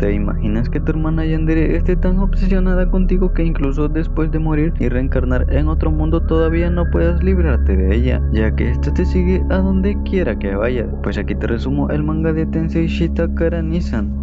¿Te imaginas que tu hermana Yandere esté tan obsesionada contigo que incluso después de morir y reencarnar en otro mundo todavía no puedas librarte de ella, ya que esta te sigue a donde quiera que vayas? Pues aquí te resumo el manga de Tensei Shitakara Nissan.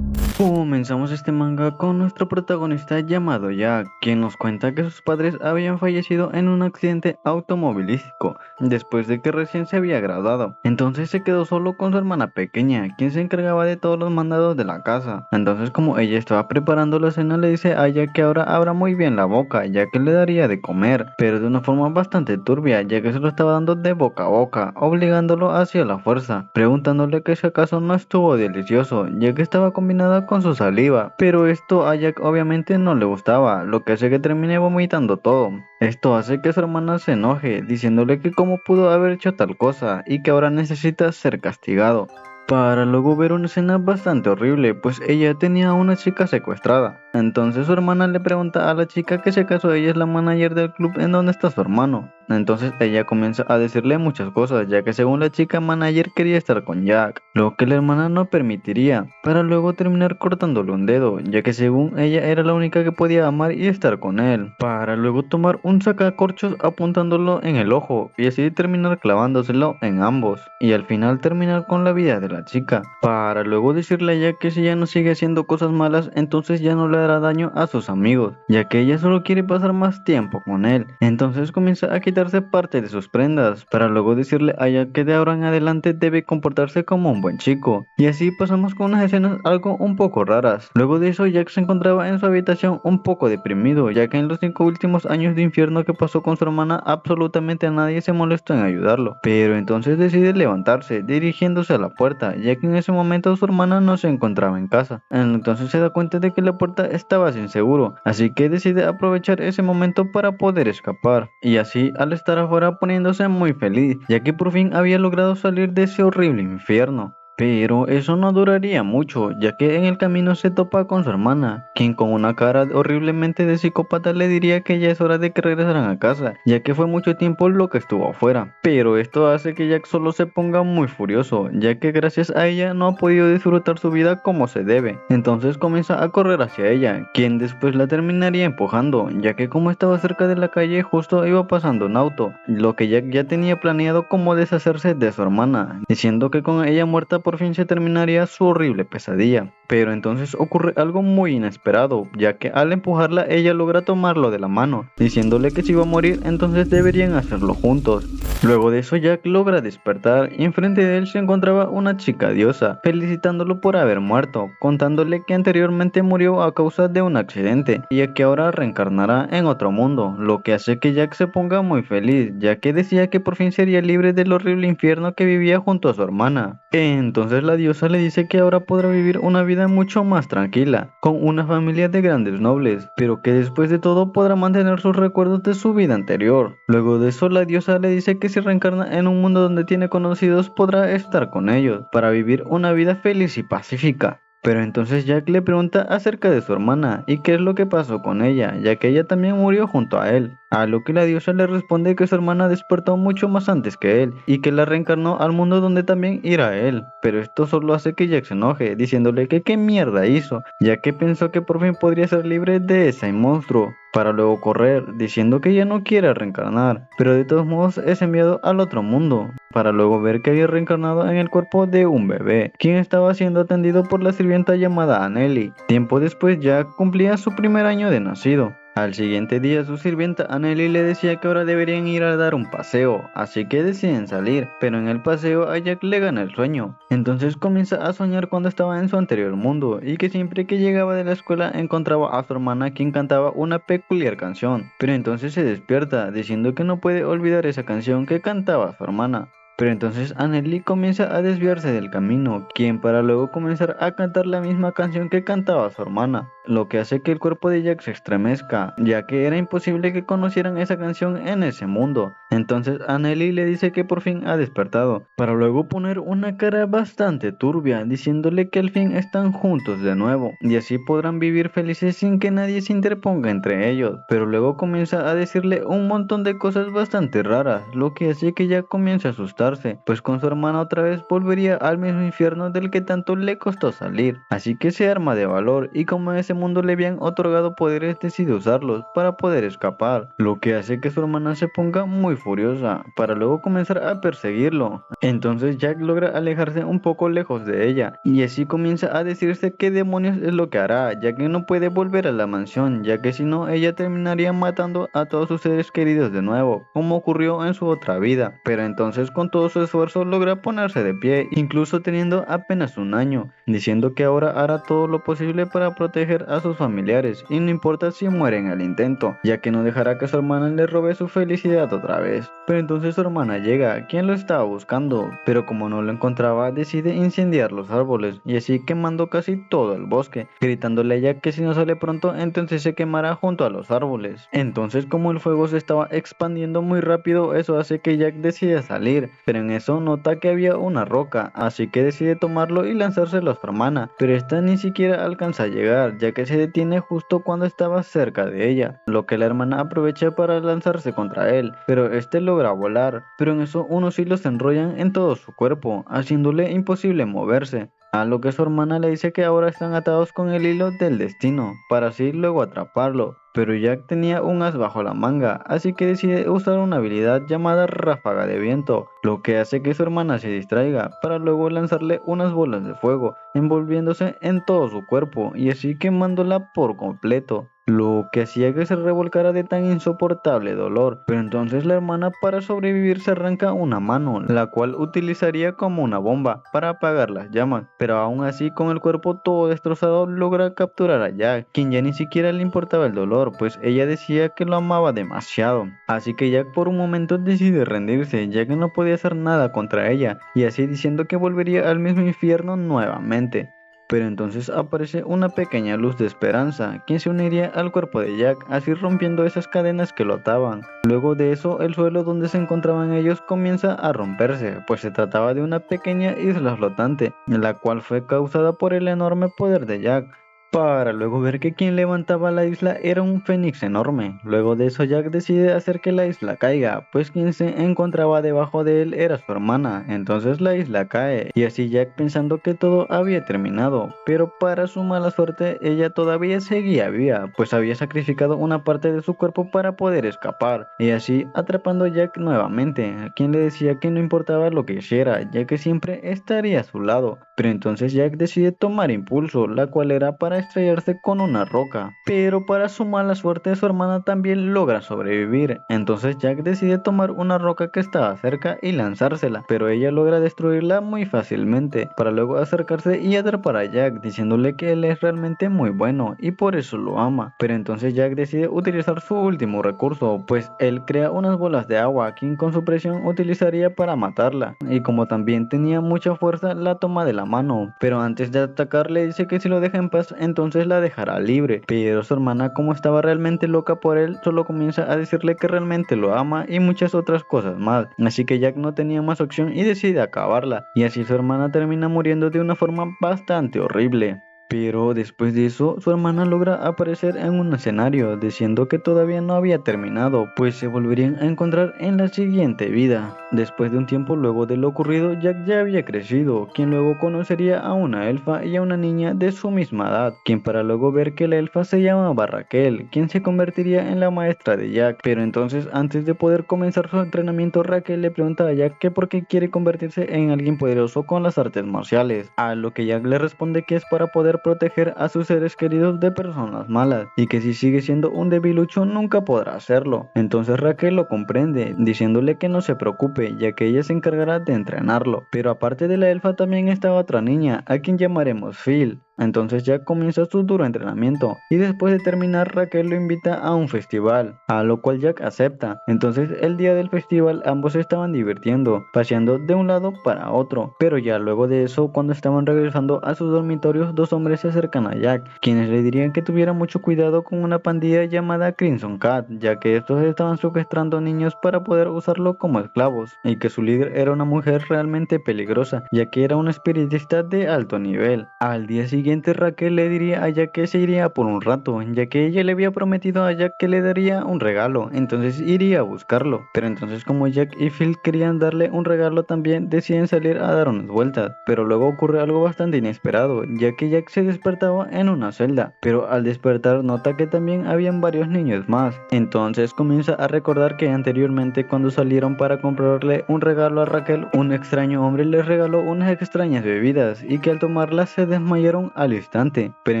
Comenzamos este manga con nuestro protagonista llamado Jack, quien nos cuenta que sus padres habían fallecido en un accidente automovilístico después de que recién se había graduado. Entonces se quedó solo con su hermana pequeña, quien se encargaba de todos los mandados de la casa. Entonces, como ella estaba preparando la cena, le dice a Jack que ahora abra muy bien la boca, ya que le daría de comer, pero de una forma bastante turbia, ya que se lo estaba dando de boca a boca, obligándolo hacia la fuerza, preguntándole que si acaso no estuvo delicioso, ya que estaba combinada con su saliva, pero esto a Jack obviamente no le gustaba, lo que hace que termine vomitando todo. Esto hace que su hermana se enoje, diciéndole que cómo pudo haber hecho tal cosa y que ahora necesita ser castigado. Para luego ver una escena bastante horrible, pues ella tenía a una chica secuestrada. Entonces su hermana le pregunta a la chica que si acaso ella es la manager del club en donde está su hermano. Entonces ella comienza a decirle muchas cosas, ya que según la chica manager quería estar con Jack, lo que la hermana no permitiría, para luego terminar cortándole un dedo, ya que según ella era la única que podía amar y estar con él, para luego tomar un sacacorchos apuntándolo en el ojo y así terminar clavándoselo en ambos, y al final terminar con la vida de la chica, para luego decirle a Jack que si ya no sigue haciendo cosas malas, entonces ya no le hará daño a sus amigos, ya que ella solo quiere pasar más tiempo con él. Entonces comienza a quitarse parte de sus prendas, para luego decirle a Jack que de ahora en adelante debe comportarse como un buen chico. Y así pasamos con unas escenas algo un poco raras. Luego de eso, Jack se encontraba en su habitación un poco deprimido, ya que en los 5 últimos años de infierno que pasó con su hermana, absolutamente nadie se molestó en ayudarlo. Pero entonces decide levantarse, dirigiéndose a la puerta, ya que en ese momento su hermana no se encontraba en casa. Entonces se da cuenta de que la puerta estaba sin seguro, así que decide aprovechar ese momento para poder escapar. Y así, al estar afuera, poniéndose muy feliz, ya que por fin había logrado salir de ese horrible infierno. Pero eso no duraría mucho, ya que en el camino se topa con su hermana, quien con una cara horriblemente de psicópata le diría que ya es hora de que regresaran a casa, ya que fue mucho tiempo lo que estuvo afuera. Pero esto hace que Jack solo se ponga muy furioso, ya que gracias a ella no ha podido disfrutar su vida como se debe. Entonces comienza a correr hacia ella, quien después la terminaría empujando, ya que como estaba cerca de la calle justo iba pasando un auto, lo que Jack ya tenía planeado como deshacerse de su hermana, diciendo que con ella muerta por fin se terminaría su horrible pesadilla. Pero entonces ocurre algo muy inesperado, ya que al empujarla ella logra tomarlo de la mano, diciéndole que si iba a morir entonces deberían hacerlo juntos. Luego de eso Jack logra despertar y enfrente de él se encontraba una chica diosa, felicitándolo por haber muerto, contándole que anteriormente murió a causa de un accidente, y que ahora reencarnará en otro mundo, lo que hace que Jack se ponga muy feliz, ya que decía que por fin sería libre del horrible infierno que vivía junto a su hermana. Entonces la diosa le dice que ahora podrá vivir una vida mucho más tranquila, con una familia de grandes nobles, pero que después de todo podrá mantener sus recuerdos de su vida anterior. Luego de eso la diosa le dice que si reencarna en un mundo donde tiene conocidos podrá estar con ellos, para vivir una vida feliz y pacífica. Pero entonces Jack le pregunta acerca de su hermana y qué es lo que pasó con ella, ya que ella también murió junto a él. A lo que la diosa le responde que su hermana despertó mucho más antes que él y que la reencarnó al mundo donde también irá él. Pero esto solo hace que Jack se enoje, diciéndole que qué mierda hizo, ya que pensó que por fin podría ser libre de ese monstruo, para luego correr, diciendo que ya no quiere reencarnar, pero de todos modos es enviado al otro mundo, para luego ver que había reencarnado en el cuerpo de un bebé, quien estaba siendo atendido por la sirvienta llamada Anneli. Tiempo después Jack cumplía su primer año de nacido. Al siguiente día su sirvienta Anneli le decía que ahora deberían ir a dar un paseo, así que deciden salir, pero en el paseo a Jack le gana el sueño. Entonces comienza a soñar cuando estaba en su anterior mundo, y que siempre que llegaba de la escuela encontraba a su hermana quien cantaba una peculiar canción, pero entonces se despierta diciendo que no puede olvidar esa canción que cantaba su hermana. Pero entonces Anneli comienza a desviarse del camino, quien para luego comenzar a cantar la misma canción que cantaba su hermana, lo que hace que el cuerpo de Jack se estremezca, ya que era imposible que conocieran esa canción en ese mundo. Entonces Anneli le dice que por fin ha despertado, para luego poner una cara bastante turbia, diciéndole que al fin están juntos de nuevo, y así podrán vivir felices sin que nadie se interponga entre ellos. Pero luego comienza a decirle un montón de cosas bastante raras, lo que hace que Jack comience a asustar, asustarse, pues con su hermana otra vez volvería al mismo infierno del que tanto le costó salir. Así que se arma de valor y como en ese mundo le habían otorgado poderes decide usarlos para poder escapar, lo que hace que su hermana se ponga muy furiosa para luego comenzar a perseguirlo. Entonces Jack logra alejarse un poco lejos de ella y así comienza a decirse qué demonios es lo que hará, ya que no puede volver a la mansión, ya que si no ella terminaría matando a todos sus seres queridos de nuevo, como ocurrió en su otra vida. Pero entonces con todo su esfuerzo logra ponerse de pie, incluso teniendo apenas un año, diciendo que ahora hará todo lo posible para proteger a sus familiares y no importa si mueren al intento, ya que no dejará que su hermana le robe su felicidad otra vez. Pero entonces su hermana llega, quien lo estaba buscando, pero como no lo encontraba decide incendiar los árboles y así quemando casi todo el bosque, gritándole a Jack que si no sale pronto entonces se quemará junto a los árboles. Entonces como el fuego se estaba expandiendo muy rápido, eso hace que Jack decida salir, pero en eso nota que había una roca, así que decide tomarlo y lanzárselo a su hermana, pero esta ni siquiera alcanza a llegar, ya que se detiene justo cuando estaba cerca de ella, lo que la hermana aprovecha para lanzarse contra él, pero este logra volar, pero en eso unos hilos se enrollan en todo su cuerpo, haciéndole imposible moverse. A lo que su hermana le dice que ahora están atados con el hilo del destino, para así luego atraparlo. Pero Jack tenía un as bajo la manga, así que decide usar una habilidad llamada ráfaga de viento, lo que hace que su hermana se distraiga, para luego lanzarle unas bolas de fuego, envolviéndose en todo su cuerpo y así quemándola por completo, lo que hacía que se revolcara de tan insoportable dolor. Pero entonces la hermana para sobrevivir se arranca una mano, la cual utilizaría como una bomba para apagar las llamas, pero aún así con el cuerpo todo destrozado logra capturar a Jack, quien ya ni siquiera le importaba el dolor, pues ella decía que lo amaba demasiado. Así que Jack por un momento decide rendirse, ya que no podía hacer nada contra ella, y así diciendo que volvería al mismo infierno nuevamente. Pero entonces aparece una pequeña luz de esperanza, quien se uniría al cuerpo de Jack, así rompiendo esas cadenas que lo ataban. Luego de eso, el suelo donde se encontraban ellos comienza a romperse, pues se trataba de una pequeña isla flotante, la cual fue causada por el enorme poder de Jack, para luego ver que quien levantaba la isla era un fénix enorme. Luego de eso Jack decide hacer que la isla caiga, pues quien se encontraba debajo de él era su hermana. Entonces la isla cae, y así Jack pensando que todo había terminado, pero para su mala suerte ella todavía seguía viva, pues había sacrificado una parte de su cuerpo para poder escapar, y así atrapando a Jack nuevamente, a quien le decía que no importaba lo que hiciera, ya que siempre estaría a su lado. Pero entonces Jack decide tomar impulso, la cual era para estrellarse con una roca. Pero para su mala suerte su hermana también logra sobrevivir. Entonces Jack decide tomar una roca que estaba cerca y lanzársela, pero ella logra destruirla muy fácilmente, para luego acercarse y atrapar a Jack, diciéndole que él es realmente muy bueno y por eso lo ama. Pero entonces Jack decide utilizar su último recurso, pues él crea unas bolas de agua, quien con su presión utilizaría para matarla, y como también tenía mucha fuerza la toma de la mano, pero antes de atacar le dice que si lo deja en paz entonces la dejará libre. Pero su hermana, como estaba realmente loca por él, solo comienza a decirle que realmente lo ama y muchas otras cosas más, así que Jack no tenía más opción y decide acabarla, y así su hermana termina muriendo de una forma bastante horrible. Pero después de eso, su hermana logra aparecer en un escenario, diciendo que todavía no había terminado, pues se volverían a encontrar en la siguiente vida. Después de un tiempo luego de lo ocurrido, Jack ya había crecido, quien luego conocería a una elfa y a una niña de su misma edad, quien para luego ver que la elfa se llamaba Raquel, quien se convertiría en la maestra de Jack. Pero entonces, antes de poder comenzar su entrenamiento, Raquel le pregunta a Jack que por qué quiere convertirse en alguien poderoso con las artes marciales, a lo que Jack le responde que es para poder proteger a sus seres queridos de personas malas, y que si sigue siendo un debilucho nunca podrá hacerlo. Entonces Raquel lo comprende, diciéndole que no se preocupe, ya que ella se encargará de entrenarlo. Pero aparte de la elfa también estaba otra niña, a quien llamaremos Phil. Entonces Jack comienza su duro entrenamiento y después de terminar Raquel lo invita a un festival, a lo cual Jack acepta. Entonces el día del festival ambos se estaban divirtiendo, paseando de un lado para otro, pero ya luego de eso cuando estaban regresando a sus dormitorios dos hombres se acercan a Jack, quienes le dirían que tuviera mucho cuidado con una pandilla llamada Crimson Cat, ya que estos estaban secuestrando niños para poder usarlo como esclavos, y que su líder era una mujer realmente peligrosa, ya que era una espiritista de alto nivel. Al día siguiente siguiente Raquel le diría a Jack que se iría por un rato, ya que ella le había prometido a Jack que le daría un regalo, entonces iría a buscarlo. Pero entonces como Jack y Phil querían darle un regalo también, deciden salir a dar unas vueltas. Pero luego ocurre algo bastante inesperado, ya que Jack se despertaba en una celda, pero al despertar nota que también habían varios niños más. Entonces comienza a recordar que anteriormente cuando salieron para comprarle un regalo a Raquel, un extraño hombre les regaló unas extrañas bebidas y que al tomarlas se desmayaron al instante. Pero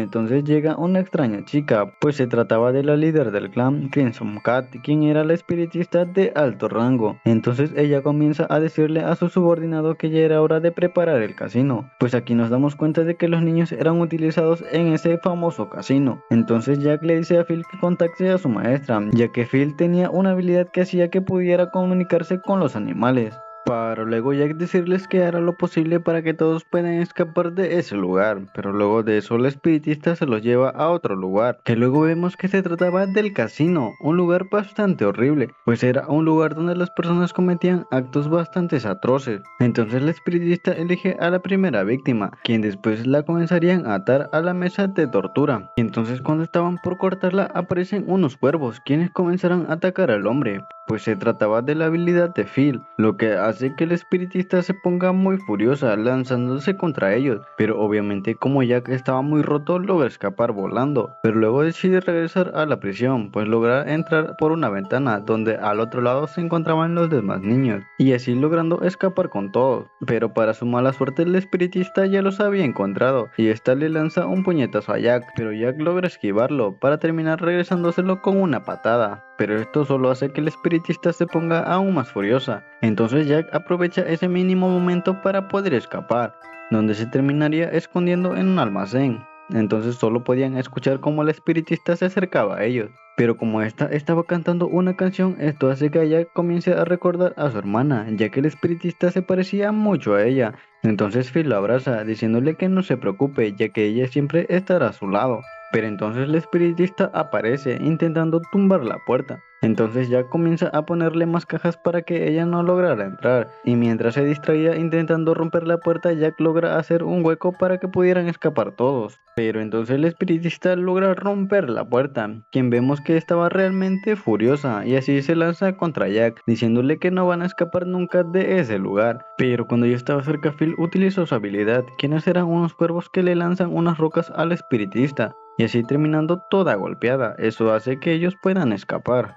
entonces llega una extraña chica, pues se trataba de la líder del clan, Crimson Cat, quien era la espiritista de alto rango. Entonces ella comienza a decirle a su subordinado que ya era hora de preparar el casino, pues aquí nos damos cuenta de que los niños eran utilizados en ese famoso casino. Entonces Jack le dice a Phil que contacte a su maestra, ya que Phil tenía una habilidad que hacía que pudiera comunicarse con los animales. Para luego Jack decirles que hará lo posible para que todos puedan escapar de ese lugar, pero luego de eso el espiritista se los lleva a otro lugar, que luego vemos que se trataba del casino, un lugar bastante horrible, pues era un lugar donde las personas cometían actos bastante atroces. Entonces el espiritista elige a la primera víctima, quien después la comenzarían a atar a la mesa de tortura. Y entonces cuando estaban por cortarla aparecen unos cuervos, quienes comenzarán a atacar al hombre, pues se trataba de la habilidad de Phil, lo que hace que el espiritista se ponga muy furiosa lanzándose contra ellos, pero obviamente como Jack estaba muy roto logra escapar volando, pero luego decide regresar a la prisión, pues logra entrar por una ventana donde al otro lado se encontraban los demás niños, y así logrando escapar con todos, pero para su mala suerte el espiritista ya los había encontrado, y esta le lanza un puñetazo a Jack, pero Jack logra esquivarlo para terminar regresándoselo con una patada. Pero esto solo hace que el espiritista se ponga aún más furiosa. Entonces Jack aprovecha ese mínimo momento para poder escapar, donde se terminaría escondiendo en un almacén. Entonces solo podían escuchar cómo el espiritista se acercaba a ellos. Pero como esta estaba cantando una canción, esto hace que Jack comience a recordar a su hermana, ya que el espiritista se parecía mucho a ella. Entonces Phil la abraza, diciéndole que no se preocupe, ya que ella siempre estará a su lado. Pero entonces el espiritista aparece intentando tumbar la puerta. Entonces Jack comienza a ponerle más cajas para que ella no lograra entrar. Y mientras se distraía intentando romper la puerta, Jack logra hacer un hueco para que pudieran escapar todos. Pero entonces el espiritista logra romper la puerta, quien vemos que estaba realmente furiosa y así se lanza contra Jack, diciéndole que no van a escapar nunca de ese lugar. Pero cuando ya estaba cerca, Phil utilizó su habilidad, quienes eran unos cuervos que le lanzan unas rocas al espiritista, y así terminando toda golpeada. Eso hace que ellos puedan escapar.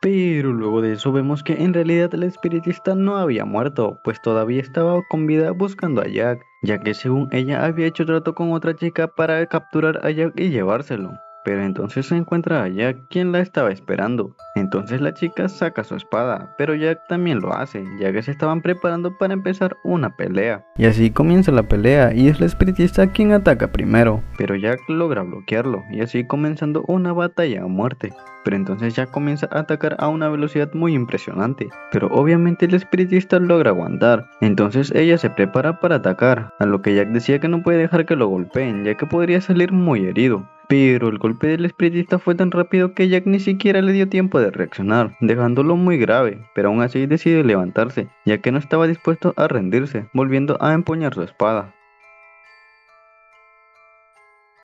Pero luego de eso vemos que en realidad el espiritista no había muerto, pues todavía estaba con vida buscando a Jack, ya que según ella había hecho trato con otra chica para capturar a Jack y llevárselo. Pero entonces se encuentra a Jack, quien la estaba esperando. Entonces la chica saca su espada, pero Jack también lo hace, ya que se estaban preparando para empezar una pelea. Y así comienza la pelea y es el espiritista quien ataca primero, pero Jack logra bloquearlo y así comenzando una batalla a muerte. Pero entonces Jack comienza a atacar a una velocidad muy impresionante, pero obviamente el espiritista logra aguantar. Entonces ella se prepara para atacar, a lo que Jack decía que no puede dejar que lo golpeen, ya que podría salir muy herido. Pero el golpe del espiritista fue tan rápido que Jack ni siquiera le dio tiempo de reaccionar, dejándolo muy grave, pero aún así decide levantarse, ya que no estaba dispuesto a rendirse, volviendo a empuñar su espada.